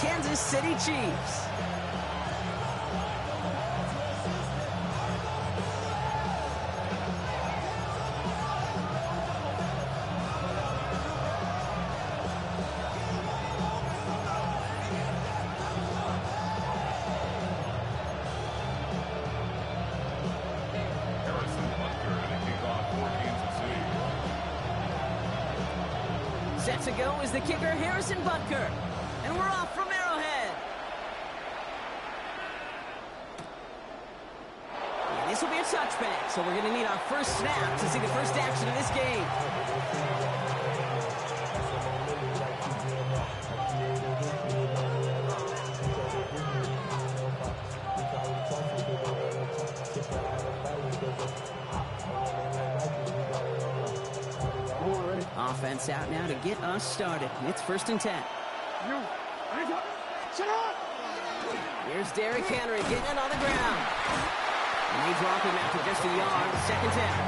Kansas City Chiefs. Set to go is the kicker, Harrison Butker. And we're off from Arrowhead. And this will be a touchback, so we're going to need our first snap to see the first action of this game. Offense out now to get us started. It's 1st and 10. Here's Derrick Henry getting it on the ground. And they drop him after just a yard. 2nd down.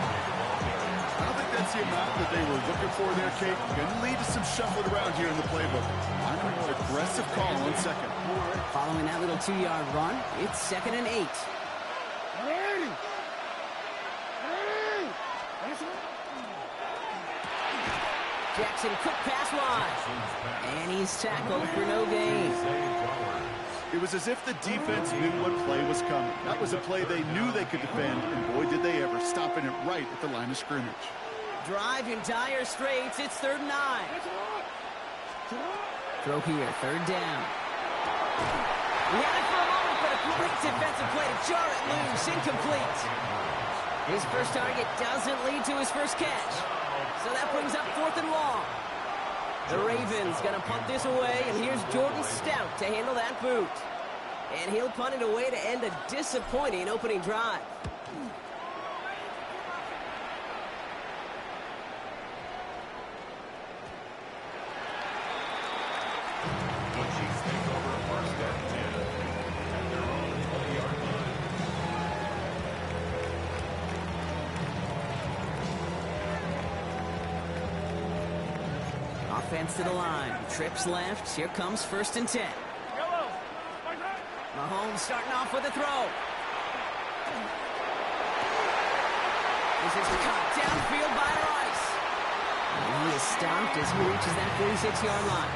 I don't think that's the amount that they were looking for there, Kate. Going to lead to some shuffling around here in the playbook. I'm going to go aggressive call on 2nd. Following that little 2-yard run, it's 2nd and 8. Jackson, quick pass wide. And he's tackled for no gain. It was as if the defense knew what play was coming. That was a play they knew they could defend, and boy, did they ever, stopping it right at the line of scrimmage. Drive in dire straits. It's 3rd and 9. Throw here, 3rd down. He had it for a moment, but a quick defensive play to jar it loose. Incomplete. His first target doesn't lead to his first catch. So that brings up 4th and long. The Ravens going to punt this away, and here's Jordan Stout to handle that boot. And he'll punt it away to end a disappointing opening drive. Offense to the line. Trips left. Here comes 1st and 10. Mahomes starting off with a throw. This is cut downfield by Rice. And he is stopped as he reaches that 46-yard line.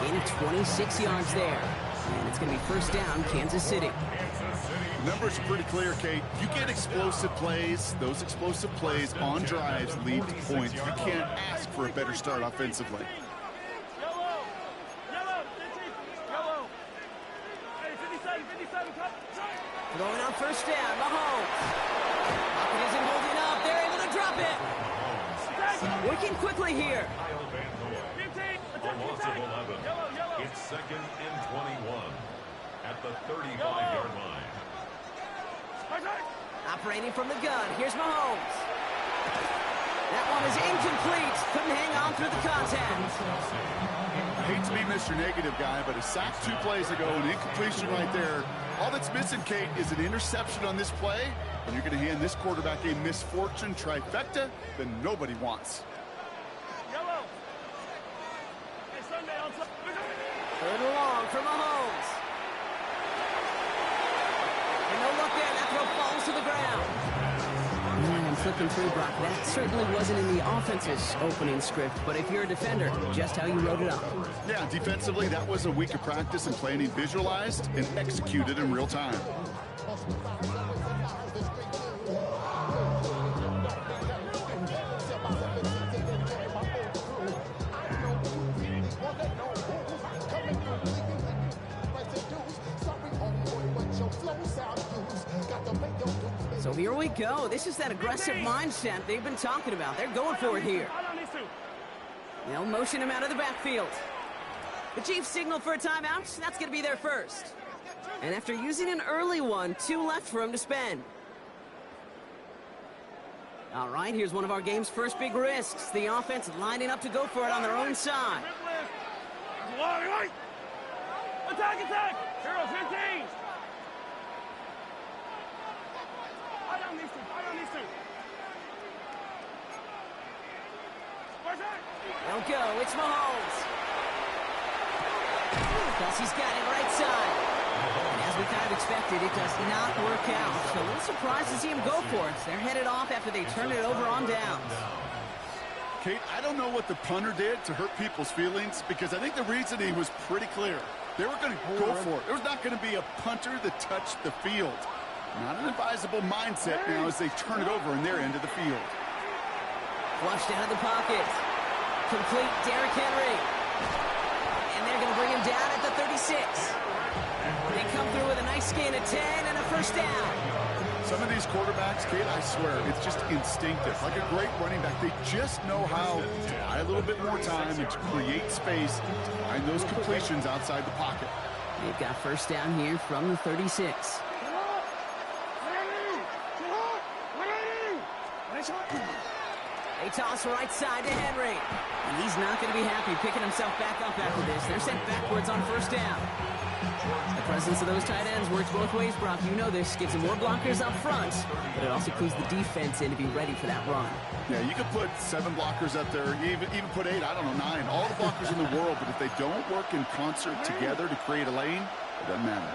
Gain of 26 yards there. And it's going to be 1st down, Kansas City. The numbers are pretty clear, Kate. You get explosive plays. Those explosive plays on drives lead to points. You can't ask for a better start offensively. Throwing on 1st down, Mahomes. Pocket isn't holding up. They're able to drop it. Working quickly here. It's 2nd and 21 at the 35-yard line. Operating from the gun. Here's Mahomes. That one is incomplete. Couldn't hang on through the contact. I hate to be Mr. Negative guy, but a sack 2 plays ago, an incompletion right there. All that's missing, Kate, is an interception on this play, and you're going to hand this quarterback a misfortune trifecta that nobody wants. 3rd and long for Mahomes. And no look there. That throw falls to the ground. And flipping through, Brock, that certainly wasn't in the offense's opening script, but if you're a defender, just how you wrote it up. Yeah, defensively, that was a week of practice and planning visualized and executed in real time. So here we go. This is that aggressive mindset they've been talking about. They're going for it here. They'll motion him out of the backfield. The Chiefs signal for a timeout. That's going to be their first. And after using an early one, 2 left for him to spend. All right, here's one of our game's first big risks. The offense lining up to go for it on their own side. Attack, attack! 0-15! I don't need to. They'll go. It's Mahomes. Kelsey's got it right side. And as we kind of expected, it does not work out. So a little surprised to see him go for it. They're headed off after they turn it over on downs. Kate, I don't know what the punter did to hurt people's feelings, because I think the reasoning was pretty clear. They were going to go for it. There was not going to be a punter that touched the field. Not an advisable mindset now as they turn it over in their end of the field. Flushed out of the pocket. Complete Derrick Henry. And they're going to bring him down at the 36. They come through with a nice gain of 10 and a first down. Some of these quarterbacks, Kate, I swear, it's just instinctive. Like a great running back, they just know how to buy a little bit more time and to create space to find those completions outside the pocket. They've got first down here from the 36. They toss right side to Henry. And he's not going to be happy picking himself back up after this. They're sent backwards on first down. The presence of those tight ends works both ways, Brock. You know this. Gives them more blockers up front, but it also clues the defense in to be ready for that run. Yeah, you could put 7 blockers up there, even put 8, I don't know, 9. All the blockers in the world, but if they don't work in concert together to create a lane, it doesn't matter.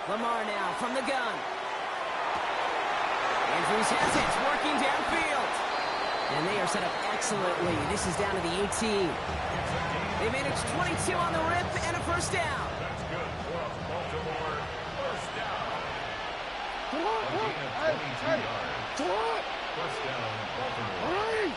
Lamar now from the gun. Andrews has it, working downfield. And they are set up excellently. This is down to the 18. They managed 22 on the rip and a first down. That's good for Baltimore. First down. A gain of 22 yards. First down, Baltimore.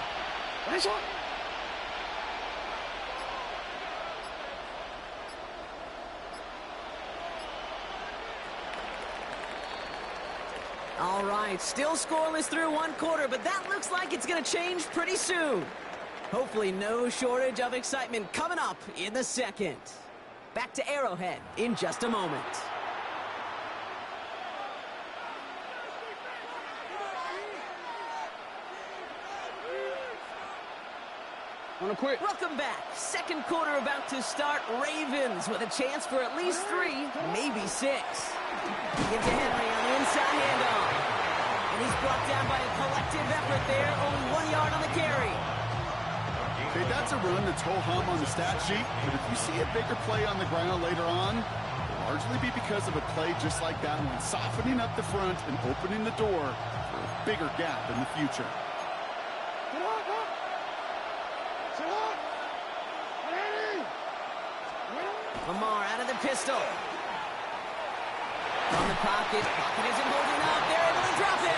All right, still scoreless through one quarter, but that looks like it's going to change pretty soon. Hopefully no shortage of excitement coming up in the second. Back to Arrowhead in just a moment. Welcome back. Second quarter about to start. Ravens with a chance for at least 3, maybe 6. Give to Henry on the inside handoff. And he's brought down by a collective effort there. Only 1 yard on the carry. Okay, that's a run that's ho-hum on the stat sheet, but if you see a bigger play on the ground later on, it'll largely be because of a play just like that one, softening up the front and opening the door for a bigger gap in the future. Lamar out of the pistol. From the pocket. Pocket isn't holding up. They're able to drop it.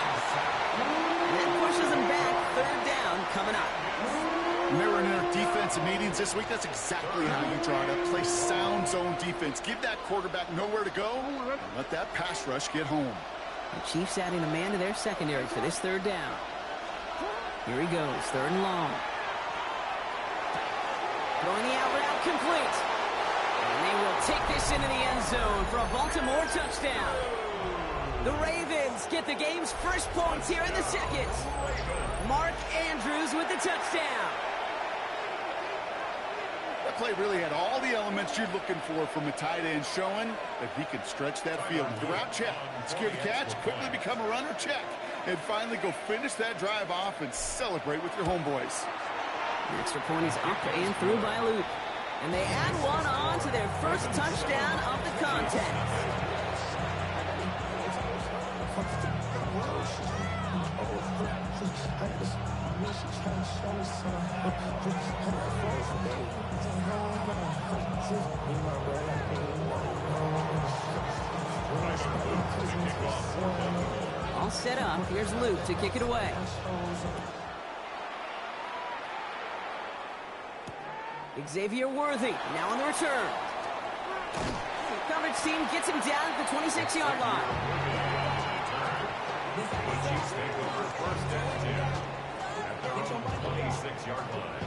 And that pushes them back. Third down coming up. When they were in their defensive meetings this week, that's exactly how you draw it up. Play sound zone defense. Give that quarterback nowhere to go and let that pass rush get home. The Chiefs adding a man to their secondary for this third down. Here he goes. Third and long. Throwing the out route complete. And they will take this into the end zone for a Baltimore touchdown. The Ravens get the game's first points here in the second. Mark Andrews with the touchdown. That play really had all the elements you're looking for from a tight end, showing that he can stretch that field. The route, check. Secure the catch, quickly become a runner, check. And finally go finish that drive off and celebrate with your homeboys. The extra point is up and through by Luke. And they add one on to their first touchdown of the contest. All set up. Here's Luke to kick it away. Xavier Worthy now on the return. Coverage team gets him down at the 26-yard line. Chiefs take over first and 10 at their own 26-yard line.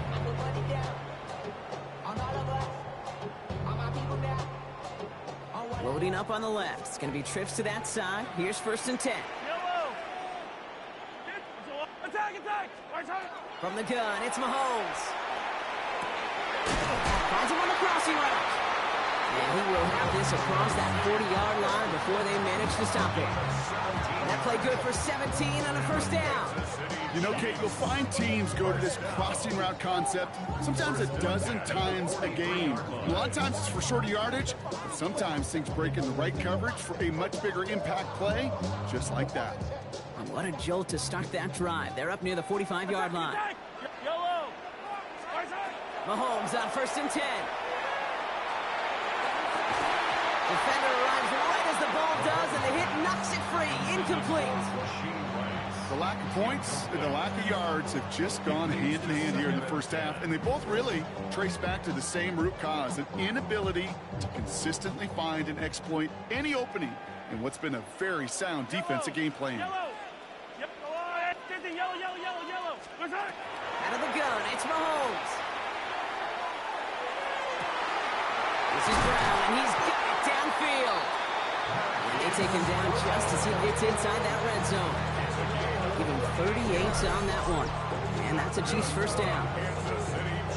Loading up on the left. It's going to be trips to that side. Here's first and 10. Attack, attack! From the gun, it's Mahomes. Finds him on the crossing route. And he will have this across that 40-yard line before they manage to stop it. That play good for 17 on a first down. You know, Kate, you'll find teams go to this crossing route concept sometimes a dozen times a game. A lot of times it's for shorter yardage, but sometimes things break in the right coverage for a much bigger impact play, just like that. And what a jolt to start that drive. They're up near the 45-yard line. Yellow. Mahomes on 1st and 10. Defender arrives right as the ball does, and the hit knocks it free. Incomplete. The lack of points and the lack of yards have just gone hand in hand here in the first half, and they both really trace back to the same root cause, an inability to consistently find and exploit any opening in what's been a very sound defensive game plan. Yellow. Yellow. Out of the gun, it's Mahomes. This is Brown, and he's got it downfield. And they take him down just as he gets inside that red zone. Give him 38 on that one. And that's a Chiefs first down.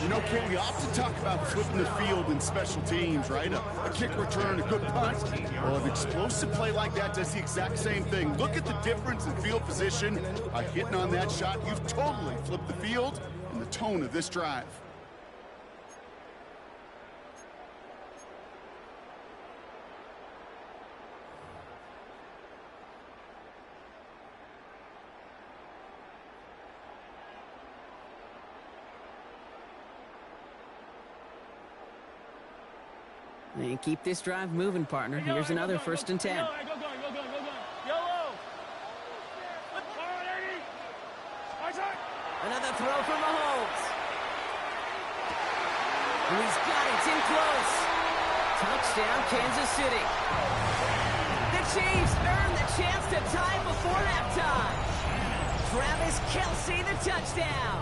You know, Kate, we often talk about flipping the field in special teams, right? A kick return, a good punt. Well, an explosive play like that does the exact same thing. Look at the difference in field position. By hitting on that shot, you've totally flipped the field and the tone of this drive. And keep this drive moving, partner. Here's another 1st and 10. Yellow. Another throw for Mahomes. And he's got it. It's in close. Touchdown, Kansas City. The Chiefs earn the chance to tie before halftime. Travis Kelce, the touchdown.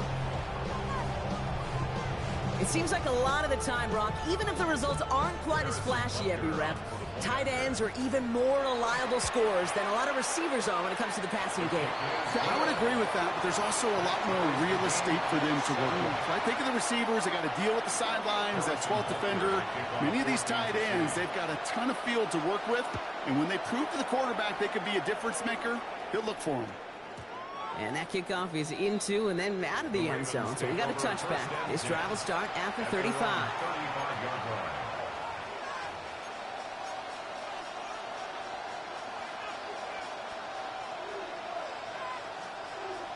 It seems like a lot of the time, Brock, even if the results aren't quite as flashy every rep, tight ends are even more reliable scorers than a lot of receivers are when it comes to the passing game. I would agree with that, but there's also a lot more real estate for them to work with. Right? Think of the receivers. They got to deal with the sidelines, that 12th defender. Many of these tight ends, they've got a ton of field to work with, and when they prove to the quarterback they can be a difference maker, he'll look for them. And that kickoff is into and then out of the end zone, so we got a touchback. This drive will start at the 35.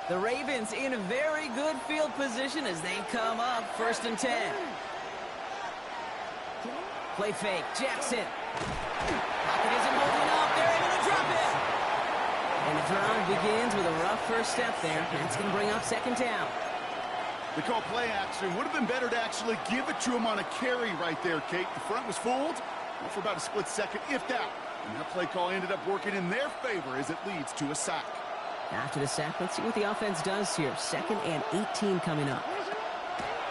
The Ravens in a very good field position as they come up 1st and 10. Play fake, Jackson. Pocket isn't holding up, they're able to drop it. And the drive begins with a rough first step there. That's going to bring up 2nd down. They call play action. Would have been better to actually give it to him on a carry right there, Kate. The front was fooled for about a split second, if that. And that play call ended up working in their favor as it leads to a sack. After the sack, let's see what the offense does here. 2nd and 18 coming up.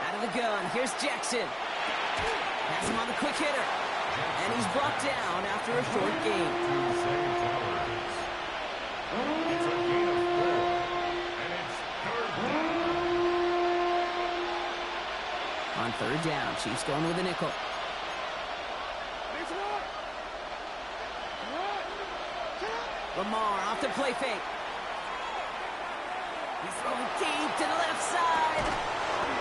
Out of the gun, here's Jackson. Has him on the quick hitter. And he's brought down after a short gain. It's a gain of 4, and it's 3rd down. On 3rd down, Chiefs going with a nickel. Lamar off the play fake. He's throwing deep to the left side.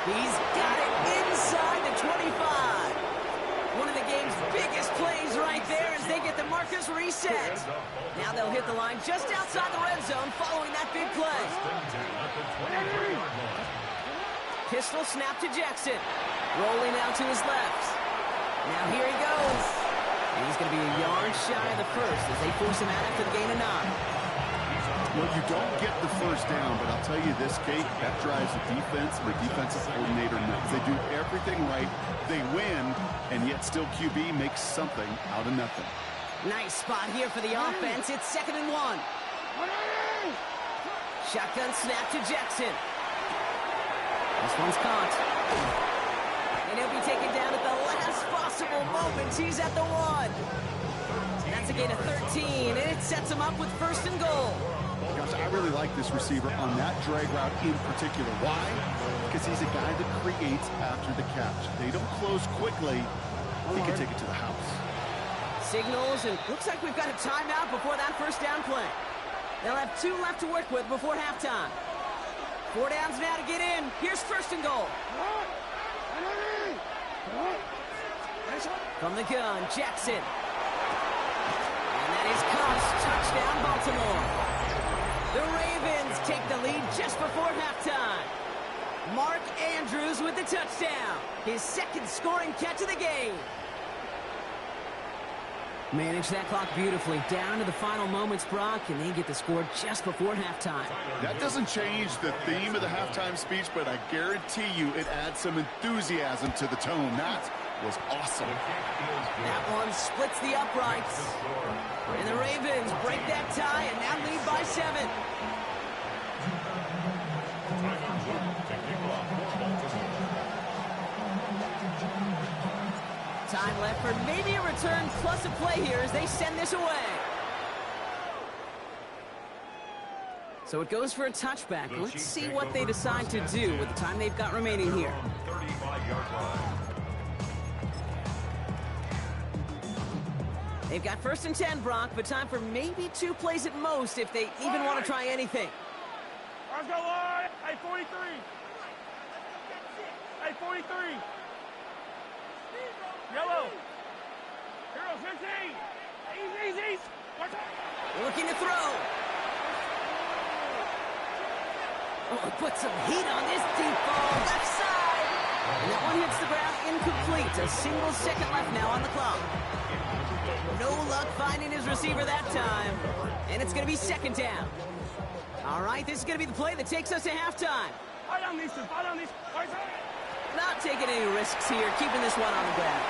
He's got it inside the 25. One of the game's biggest plays right there as they get the markers reset. Now they'll hit the line just outside the red zone following that big play. Pistol snap to Jackson. Rolling out to his left. Now here he goes. And he's going to be a yard shy of the first as they force him out after the gain of 9. Well, you don't get the first down, but I'll tell you this, Kate, that drives the defense and the defensive coordinator nuts. They do everything right. They win, and yet still QB makes something out of nothing. Nice spot here for the offense. It's 2nd and 1. Shotgun snap to Jackson. This one's caught. And he'll be taken down at the last possible moment. He's at the 1. That's a gain of 13, and it sets him up with 1st and goal. Gosh, I really like this receiver on that drag route in particular. Why? Because he's a guy that creates after the catch. They don't close quickly. he can take it to the house. Signals, and looks like we've got a timeout before that first down play. They'll have 2 left to work with before halftime. 4 downs now to get in. Here's first and goal. From the gun, Jackson. And that is Cost. Touchdown, Baltimore. The Ravens take the lead just before halftime. Mark Andrews with the touchdown. His second scoring catch of the game. Manage that clock beautifully. Down to the final moments, Brock, and they get the score just before halftime. That doesn't change the theme of the halftime speech, but I guarantee you it adds some enthusiasm to the tone. That was awesome. That one splits the uprights. And the Ravens break that tie and now lead by 7. Time left for maybe a return plus a play here as they send this away. So it goes for a touchback. Let's see what they decide to do with the time they've got remaining here. 35-yard line. They've got first and 10, Brock, but time for maybe 2 plays at most if they even want to try anything. Let's go, line. Hey, 43. Hey, 43. Yellow. Hero 15. Easy. Looking to throw. Oh, put some heat on this deep ball. Left side. And that one hits the ground incomplete. A single second left now on the clock. No luck finding his receiver that time. And it's going to be second down. All right, this is going to be the play that takes us to halftime. Not taking any risks here, keeping this one on the ground.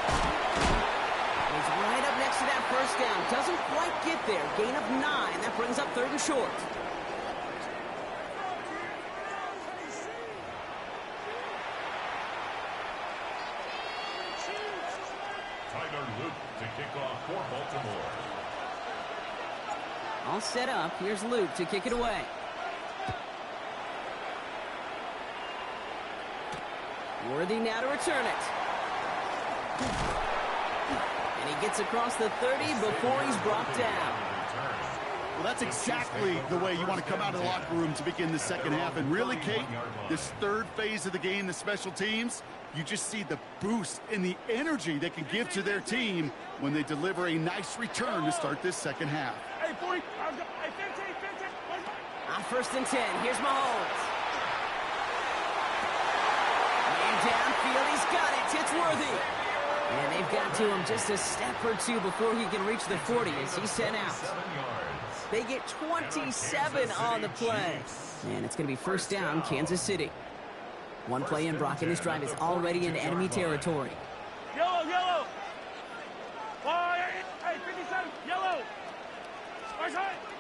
He's right up next to that first down. Doesn't quite get there. Gain of 9. That brings up 3rd and short. Tyler Luke to kick off for Baltimore. All set up. Here's Luke to kick it away. Worthy now to return it. And he gets across the 30 before he's brought down. Well, that's exactly the way you want to come out of the locker room to begin the second half. And really, Kate, this third phase of the game, the special teams, you just see the boost in the energy they can give to their team when they deliver a nice return to start this second half. Hey, 40. Hey, 15. On first and 10, here's Mahomes. Downfield, he's got it. It's Worthy. And they've got to him just a step or 2 before he can reach the 40 as he's sent out. They get 27 on the play. And it's going to be first down, Kansas City. One play in, Brock, and this drive is already in enemy territory. Yellow. Hey, 57. Yellow.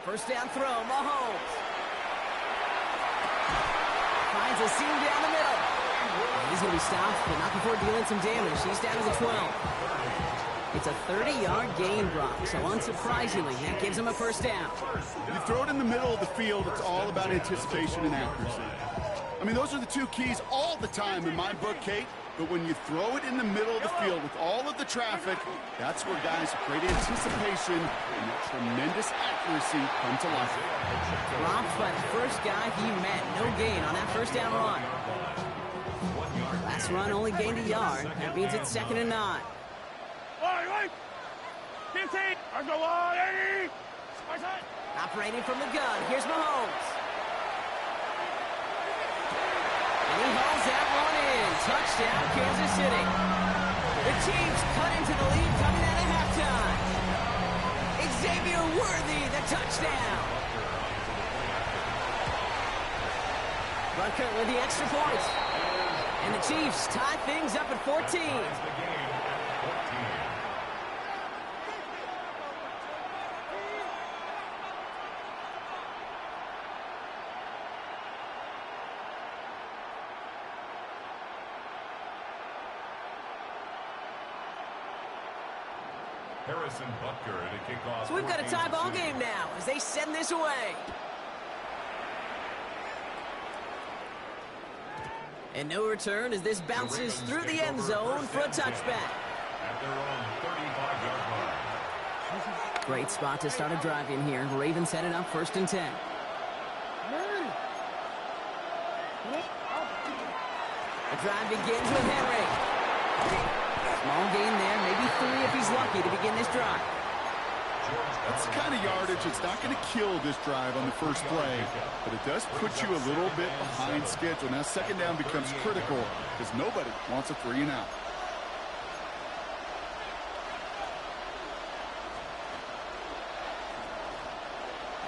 First down throw, Mahomes. Finds a seam down the middle. He's going to be stopped, but not before dealing some damage. He's down to the 12. It's a 30-yard gain, Brock, so unsurprisingly, that gives him a first down. You throw it in the middle of the field, it's all about anticipation and accuracy. I mean, those are the 2 keys all the time in my book, Kate. But when you throw it in the middle of the field with all of the traffic, that's where guys with great anticipation and tremendous accuracy come to life. Dropped by the first guy he met. No gain on that first down run. Last run only gained a yard. That means it's 2nd and 9. 15. Let's go, line. Operating from the gun. Here's Mahomes. And he hauls that one in. Touchdown, Kansas City. The Chiefs cut into the lead coming out of halftime. Xavier Worthy, the touchdown. Rucker with the extra point. And the Chiefs tie things up at 14. Harrison Butker to kick off. So we've got a tie ball game now as they send this away. And no return as this bounces through the end zone for a touchback. at their own 35-yard line. Great spot to start a drive in here. Ravens set it up 1st and 10. The drive begins with Henry. Small gain there, maybe 3 if he's lucky to begin this drive. That's the kind of yardage that's not going to kill this drive on the first play, but it does put you a little bit behind schedule. Now 2nd down becomes critical because nobody wants a 3 and out.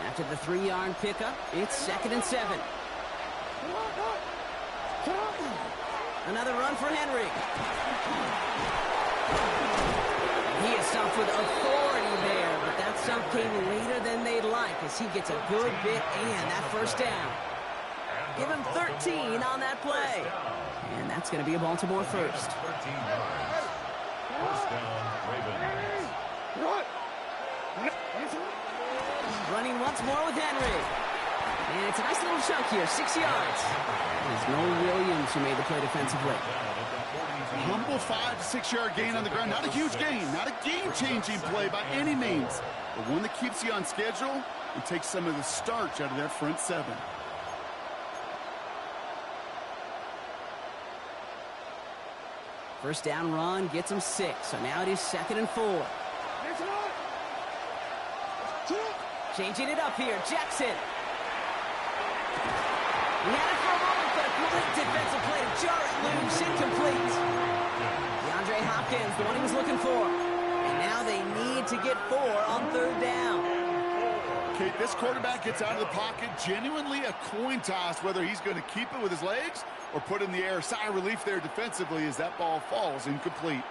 After the 3-yard pickup, it's 2nd and 7. Another run for Henry. He is stumped with authority there, but that stump came later than they'd like as he gets a good bit and that 1st down. Give him 13 on that play. And that's going to be a Baltimore 1st. 13 yards. 1st down, Ravens. Running once more with Henry. And it's a nice little chunk here, 6 yards. There's no Williams who made the play defensively. Humble 5 to 6 yard gain on the ground. Not a huge gain, not a game-changing play by any means, but one that keeps you on schedule and takes some of the starch out of that front 7. First down run gets him 6, so now it is 2nd and 4. Changing it up here, Jackson. He had it for a moment, but a complete defensive play to jar it loose, incomplete. DeAndre Hopkins, the one he was looking for. And now they need to get 4 on 3rd down. Okay, this quarterback gets out of the pocket, genuinely a coin toss, whether he's going to keep it with his legs or put it in the air. Sigh of relief there defensively as that ball falls incomplete.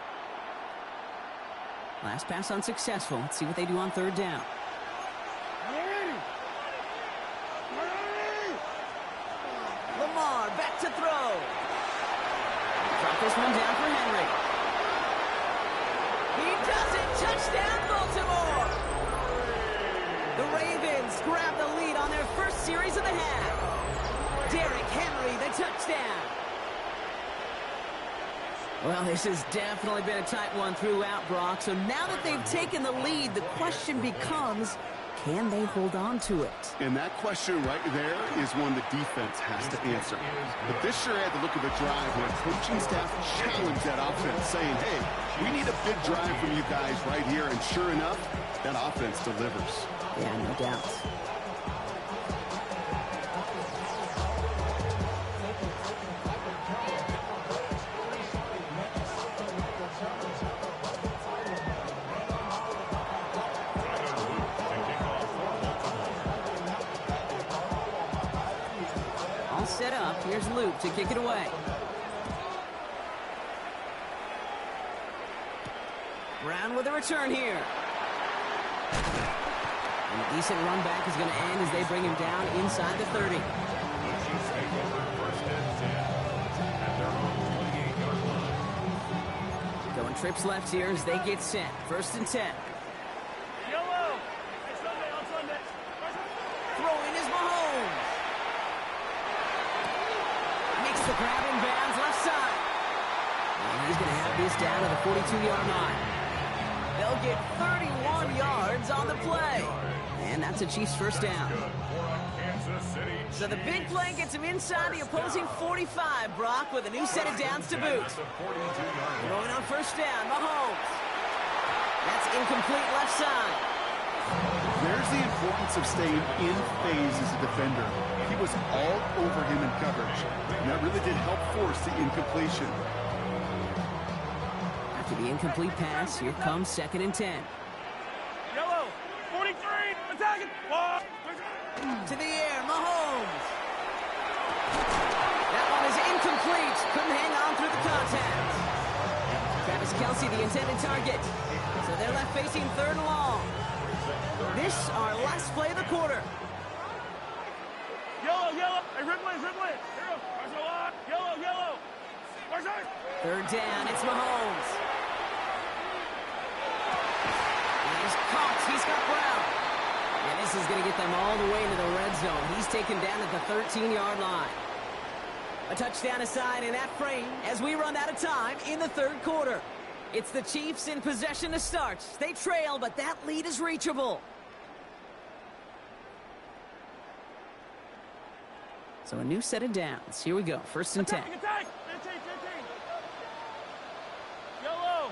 Last pass unsuccessful. Let's see what they do on 3rd down. Lamar back to throw. Drop this one down for Henry. He does it. Touchdown, Baltimore. The Ravens grab the lead on their first series of the half. Derrick Henry, the touchdown. Well, this has definitely been a tight one throughout, Brock. So now that they've taken the lead, the question becomes, can they hold on to it? And that question right there is one the defense has to answer. But this sure had the look of a drive where coaching staff challenged that offense, saying, hey, we need a big drive from you guys right here. And sure enough, that offense delivers. Yeah, no doubt. Set up. Here's Luke to kick it away. Brown with a return here. And a decent run back is going to end as they bring him down inside the 30. Going trips left here as they get set. 1st and 10. Yellow. It's Sunday on Sunday. Throwing is Mahomes. Makes the grab in bounds left side. And he's going to have this down to the 42-yard line. They'll get 31 yards on the play. And that's a Chiefs 1st down. So the big play gets him inside the opposing 45, Brock, with a new set of downs to boot. Going on 1st down, Mahomes. That's incomplete left side. There's the importance of staying in phase as a defender. He was all over him in coverage, and that really did help force the incompletion. After the incomplete pass, here comes 2nd and 10. Yellow. 43. Attacking. To the air, Mahomes. That one is incomplete. Couldn't hang on through the contact. Travis Kelce, the intended target. So they're left facing 3rd and long. This, our last play of the quarter. Yellow, yellow. Hey, Ripley, Ripley. Here, there's a lot. Yellow, yellow. Where's that? 3rd down, it's Mahomes. He's caught. He's got Brown. And this is going to get them all the way into the red zone. He's taken down at the 13-yard line. A touchdown aside in that frame as we run out of time in the 3rd quarter. It's the Chiefs in possession to start. They trail, but that lead is reachable. So a new set of downs. Here we go. 1st and 10. Attack! 15. Yellow!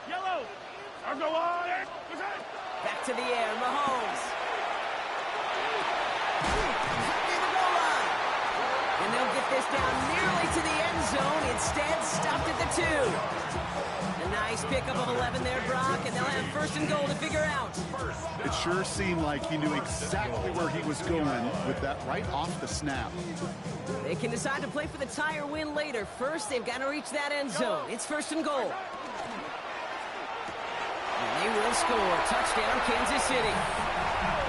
Yellow! Go on! Back to the air. Mahomes. Near the goal line. And they'll get this down nearly to the end zone. Instead, stopped at the 2. A nice pickup of 11 there, Brock, and they'll have 1st and goal to figure out. It sure seemed like he knew exactly where he was going with that right off the snap. They can decide to play for the tie or win later. First, they've got to reach that end zone. It's 1st and goal. And they will score. Touchdown, Kansas City.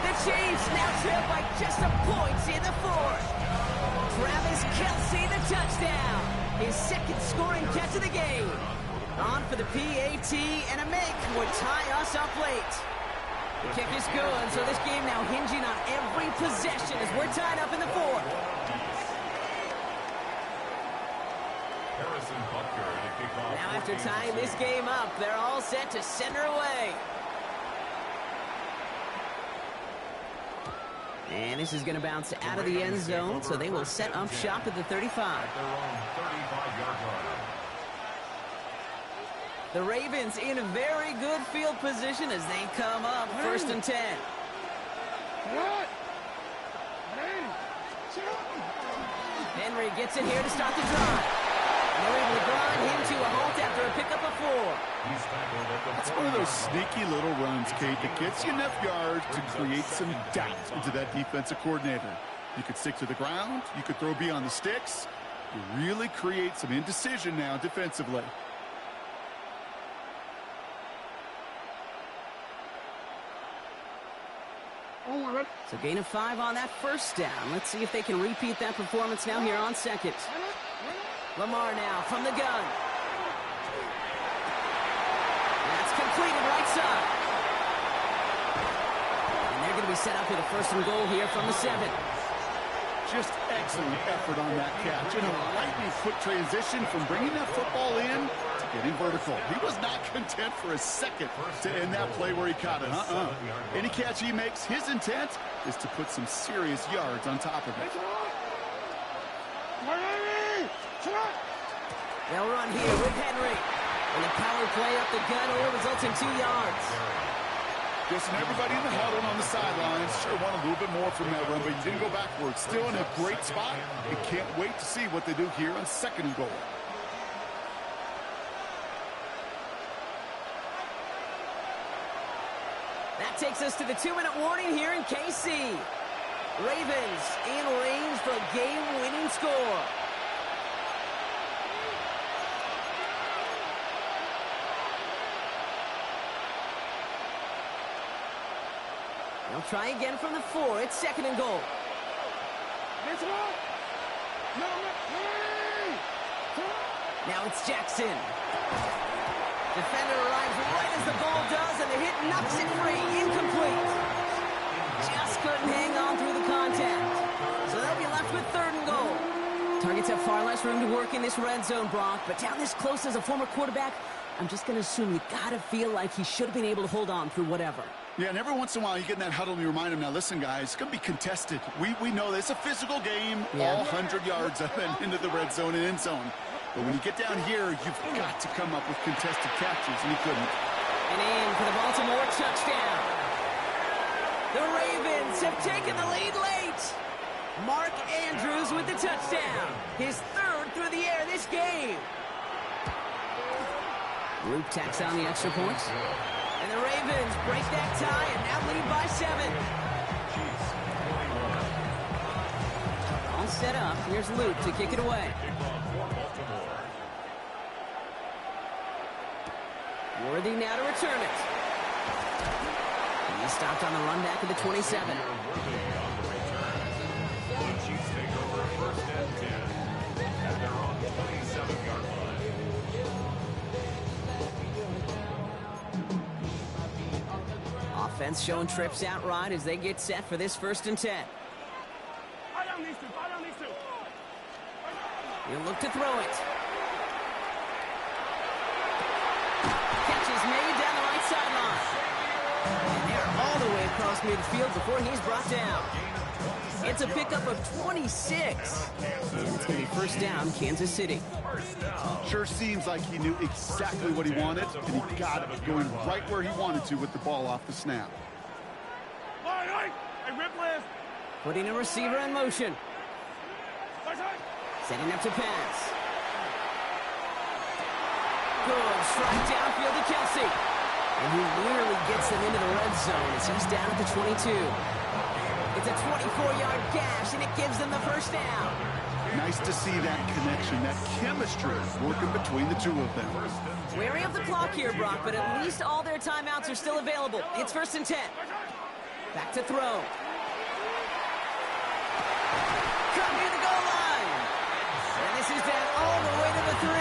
The Chiefs now trail by just a point in the 4th. Travis Kelce, the touchdown. His 2nd scoring catch of the game. On for the PAT, and a make would tie us up late. The kick is good, so this game now hinging on every possession as we're tied up in the 4th. Now after tying this game up, they're all set to send her away. And this is going to bounce out of the end zone, so they will set up shop at the 35. The Ravens in a very good field position as they come up 1st and 10. Henry gets it here to start the drive. And they're able to grind him to a halt after a pickup of 4. That's one of those sneaky little runs, Kate, that gets you enough yards to create some doubt into that defensive coordinator. You could stick to the ground. You could throw beyond the sticks. You really create some indecision now defensively. So gain of 5 on that 1st down. Let's see if they can repeat that performance now here on 2nd. Lamar now from the gun. That's completed right side. And they're going to be set up with a 1st and goal here from the 7. Just excellent effort on that catch. And a lightning quick transition from bringing that football in to getting vertical. He was not content for a second to end that play where he caught it. Any catch he makes, his intent is to put some serious yards on top of it. They'll run here with Henry. And the power play up the gut only results in 2 yards. Guessing everybody in the huddle on the sidelines sure want a little bit more from that run, but you didn't go backwards. Still in a great spot. You can't wait to see what they do here on 2nd and goal. That takes us to the 2-minute warning here in KC. Ravens in range for a game-winning score. They'll try again from the 4. It's 2nd and goal. Now it's Jackson. Defender arrives right as the ball does, and the hit knocks it free. Incomplete. Just couldn't hang on through the contact. So they'll be left with 3rd and goal. Targets have far less room to work in this red zone, Brock, but down this close as a former quarterback, I'm just going to assume you got to feel like he should have been able to hold on through whatever. Yeah, and every once in a while you get in that huddle and you remind him, now listen, guys, it's going to be contested. We know this. It's a physical game, all 100 yards up and into the red zone and end zone. But when you get down here, you've got to come up with contested catches, and he couldn't. And in for the Baltimore touchdown. The Ravens have taken the lead late. Mark Andrews with the touchdown. His 3rd through the air this game. Luke tacks on the extra points. And the Ravens break that tie and now lead by 7. All set up. Here's Luke to kick it away. Worthy now to return it. He stopped on the run back at the 27. The Chiefs take over 1st and 10 at their own 27-yard line. Offense showing trips out right as they get set for this 1st and 10. Fire down these 2. Fire down these 2. He'll look to throw it. past midfield before he's brought down. It's a pickup of 26. And it's going to be first down, Kansas City. Sure seems like he knew exactly what he wanted, and he got it, going right where he wanted to with the ball off the snap. Hey, Ripley. Putting a receiver in motion. Setting up to pass. Good strike downfield to Kelsey. And he nearly gets them into the red zone as he's down at the 22. It's a 24-yard gash, and it gives them the first down. Nice to see that connection, that chemistry working between the two of them. Wary of the clock here, Brock, but at least all their timeouts are still available. It's 1st and 10. Back to throw. Come near the goal line. And this is down all the way to the 3.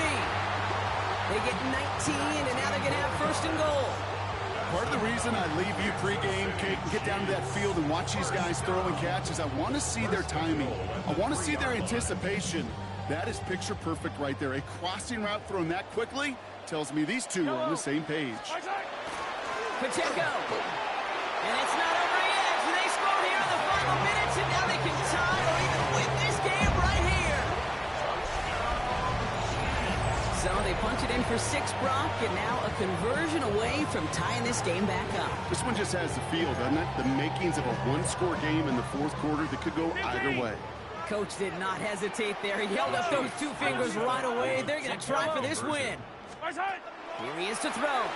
They get 19, and now they're going to have 1st and goal. Part of the reason I leave you pregame, Kate, and get down to that field and watch these guys throw and catch is I want to see their timing. I want to see their anticipation. That is picture perfect right there. A crossing route thrown that quickly tells me these two are on the same page. Pacheco. And it's not over yet. They score here in the final minutes, and now they can tie or even win this game right here. So they punch it in for 6, Brock, and now a conversion away from tying this game back up. This one just has the feel, doesn't it? The makings of a one-score game in the 4th quarter that could go either way. Coach did not hesitate there. He held up those 2 fingers right away. They're going to try for this win. Here he is to throw. And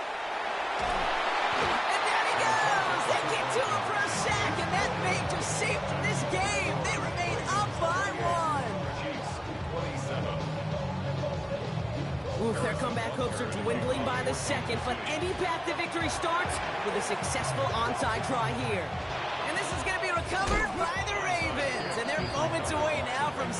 there he goes! They get to him for a sack, and that may just save them this game. They remain up by 1. Oof, their comeback hopes are dwindling by the second, but any path to victory starts with a successful onside try here. And this is going to be recovered by the Ravens, and they're moments away now from